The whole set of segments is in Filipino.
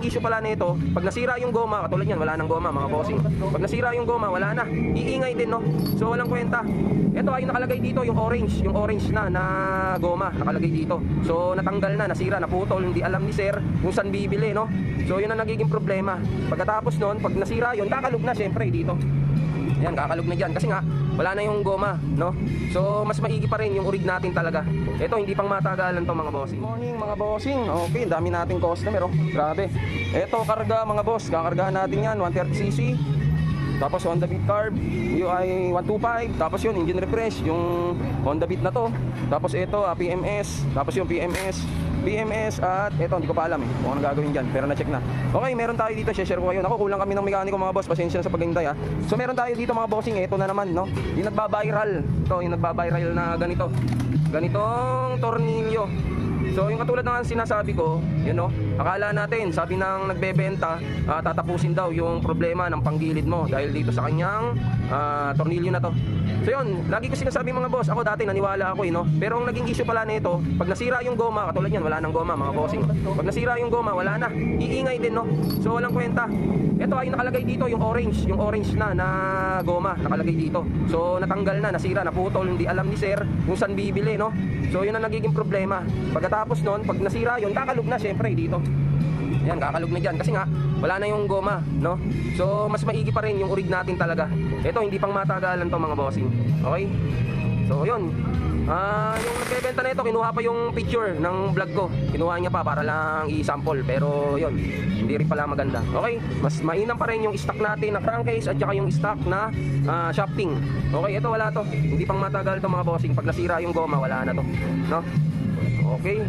Issue pala nito, pag nasira yung goma, katulad yan, wala nang goma mga bossing. Pag nasira yung goma, wala na. Iingay din, no? So walang kwenta. Ito ay nakalagay dito yung orange na goma nakalagay dito. So natanggal na, nasira, naputol, hindi alam ni sir kung saan bibili, no? So yun ang nagiging problema. Pagkatapos noon, pag nasira yun, kakalog na syempre dito. Yan, kakalog na dyan kasi nga wala na yung goma, no? So mas maigi pa rin yung urig natin talaga. Ito hindi pang matagalan to mga bossing. Morning mga bossing. Okay, dami nating customer, oh. Grabe. Ito karga mga boss, kakargahan natin yan 130cc. Tapos Honda Beat carb, UI 125. Tapos yun engine refresh, yung Honda Beat na to. Tapos ito PMS, tapos yung BMS at ito hindi ko pa alam kung ano gagawin dyan, pero na-check na. Okay, meron tayo dito, share ko kayo. Ako, kulang kami ng mekaniko mga boss, pasensya na sa paghintay ha. So meron tayo dito mga bossing, ito na naman, no? Yung nagbabiral, ito yung nagbabiral na ganitong tornilyo. So yung katulad ng sinasabi ko, yun no, akala natin, sabi ng nagbebenta, tatapusin daw yung problema ng panggilid mo dahil dito sa kanyang tornilyo na to. So yun, lagi ko sinasabi mga boss, ako dati naniwala ako no. Pero ang naging issue pala nito, pag nasira yung goma, katulad yan, wala nang goma mga bossing. Pag nasira yung goma, wala na. Iingay din, no. So walang kwenta. Ito ay nakalagay dito yung orange na goma nakalagay dito. So natanggal na, nasira, naputol, hindi alam ni sir kung saan bibili, no. So yun ang nagiging problema. Pagkatapos noon, pag nasira yun, kakalog na syempre dito. Yan, kakalog na dyan kasi nga wala na yung goma, no? So mas maigi pa rin yung urig natin talaga. Ito hindi pang matagalan to mga bossing. Okay? So yun. Yung nagbebenta na ito, kinuha pa yung picture ng vlog ko. Kinuha niya pa para lang i-sample, pero yun, hindi rin pala maganda. Okay? Mas mainam pa rin yung stock natin na crankcase at saka yung stock na shafting. Okay, ito wala to. Hindi pang matagal to mga bossing. Pag nasira yung goma, wala na to, no? Okay.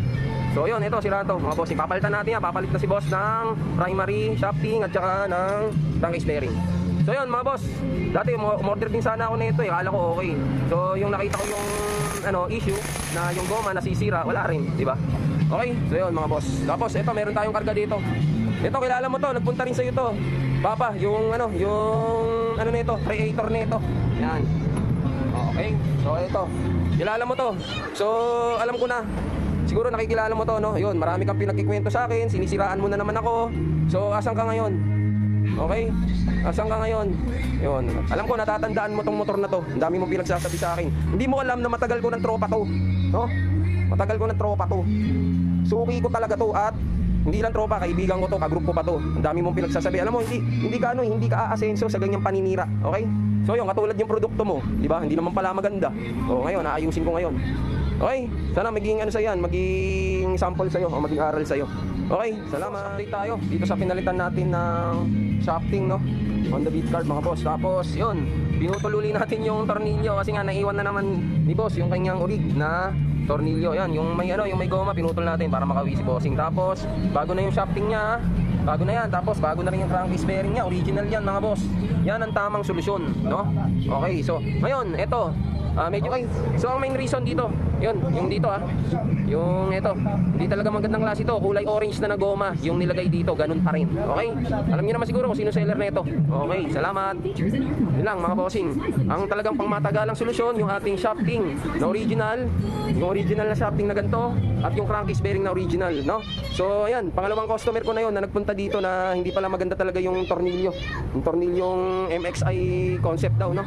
So yun, ito sira to mga bossing. Papalitan natin yan. Papalit na si boss ng primary shafting at saka ng crankcase bearing. So yun mga boss, dati umorder din sana ako nito akala ko okay. So yung nakita ko yung issue na yung goma nasisira, wala rin, di ba? Okay, so yun mga boss. Tapos ito meron tayong karga dito. Ito kilala mo to, nagpunta rin sa iyo to. Papa, yung nito, creator nito. Yan. Okay, so ito. Kilala mo to. So alam ko na. Siguro nakikilala mo to, no? Yun, marami kang pinagkikwento sa akin, sinisiraan mo na naman ako. So asan ka ngayon? Okay? Asan ka ngayon? Yun. Alam ko natatandaan mo tong motor na to. Ang dami mong pinagsasabi sa akin. Hindi mo alam na matagal ko ng tropa to, no? Matagal ko ng tropa to. Suki ko talaga to at hindi lang tropa, kaibigan ko to, kagrupo pa to. Ang dami mong pinagsasabi. Alam mo, hindi ka aasenso sa ganyang paninira, okay? So yun, katulad yung produkto mo, di ba? Hindi naman pala maganda. So ngayon, aayusin ko ngayon. Okay, sana maging maging sample sa'yo o maging aral sa'yo. Okay, salamat. Update tayo dito sa pinalitan natin ng shafting, no? Honda Beat card mga boss. Tapos yun, pinutol uli natin yung tornilyo kasi nga naiwan na naman ni boss yung kanyang urig na tornilyo. Yan, yung may goma pinutol natin para makawi si bossing. Tapos bago na yung shafting niya, bago na yan. Tapos bago na rin yung crankcase bearing niya, original yan mga boss. Yan ang tamang solusyon, no? Okay, so ngayon, eto medyo okay. So ang main reason dito, yun, yung dito yung ito, hindi talaga magandang klase ito. Kulay orange na goma yung nilagay dito, ganun pa rin. Okay? Alam niyo naman siguro kung sino seller na ito. Okay, salamat. Yun lang mga bossing. Ang talagang pangmatagalang solusyon, yung ating shafting na original, yung original na shafting na ganito, at yung crankcase bearing na original, no? So ayan, pangalawang customer ko na yun na nagpunta dito na hindi pala maganda talaga yung tornilyo. Yung tornilyong MXI concept daw, no?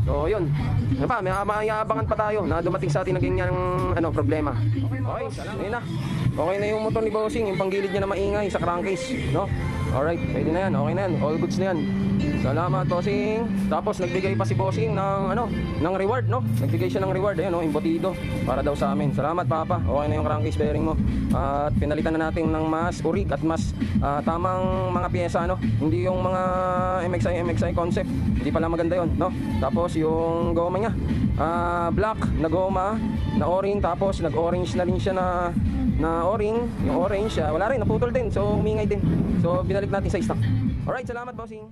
So yun, maayabangan pa tayo na dumating sa atin na ganyang problema. Okay, salamat. Ayun na. Okay na yung motor ni bossing, yung panggilid niya na maingay sa crankcase, no? Alright, pwede na yan, okay na yan, all goods na yan. Salamat bossing. Tapos nagbigay pa si bossing ng reward, no? Nagbigay siya ng reward, ayan, embutido para daw sa amin. Salamat papa, okay na yung crankcase bearing mo. At pinalitan na natin ng mas urig at mas tamang mga pyesa, no? Hindi yung mga MXI concept, hindi pala maganda yon, no? Tapos yung goma niya, black na goma na o-ring, tapos nag-orange na rin siya na o-ring, yung orange wala rin, naputol din, so umingay din. So binalik natin sa stock. Alright, salamat bossing.